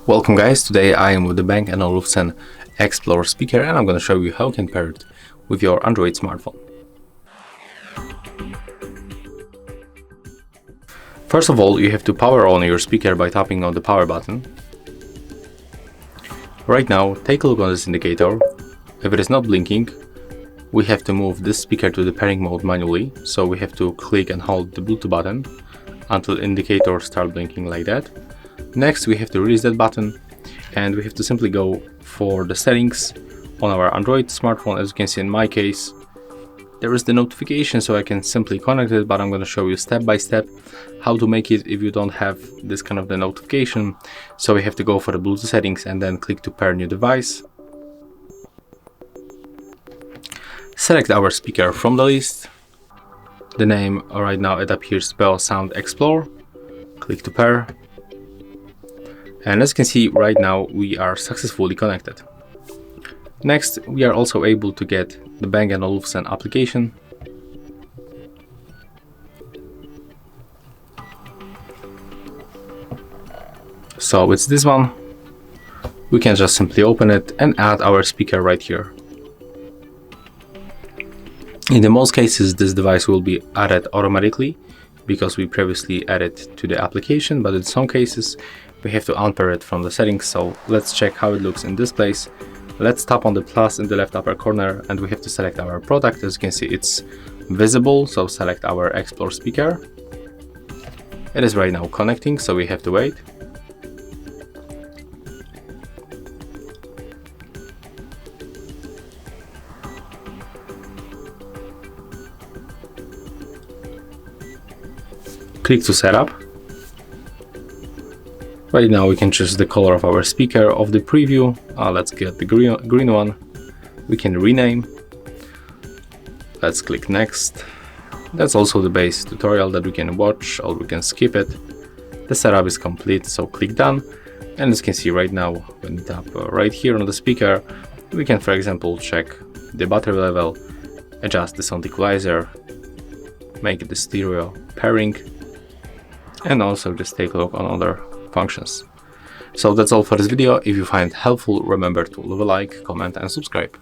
Welcome guys, today I am with the Bang & Olufsen Explore speaker and I'm going to show you how you can pair it with your Android smartphone. First of all, you have to power on your speaker by tapping on the power button. Right now, take a look on this indicator. If it is not blinking, we have to move this speaker to the pairing mode manually, so we have to click and hold the Bluetooth button until the indicator starts blinking like that. Next, we have to release that button and we have to simply go for the settings on our Android smartphone. As you can see in my case, there is the notification, so I can simply connect it, but I'm going to show you step by step how to make it if you don't have this kind of the notification. So we have to go for the Bluetooth settings and then click to pair new device. Select our speaker from the list. The name right now it appears b&oexplore Explore. Click to pair. And as you can see right now, we are successfully connected. Next, we are also able to get the Bang & Olufsen application. So it's this one. We can just simply open it and add our speaker right here. In the most cases, this device will be added automatically because we previously added to the application, but in some cases we have to unpair it from the settings. So let's check how it looks in this place. Let's tap on the plus in the left upper corner and we have to select our product. As you can see, it's visible, so select our Explore speaker. It is right now connecting, so we have to wait. Click to setup. Right now we can choose the color of our speaker of the preview. Let's get the green one. We can rename. Let's click next. That's also the base tutorial that we can watch or we can skip it. The setup is complete, so click done. And as you can see right now, when we tap right here on the speaker, we can, for example, check the battery level, adjust the sound equalizer, make the stereo pairing, and also just take a look on other functions. So that's all for this video. If you find it helpful, remember to leave a like, comment and subscribe.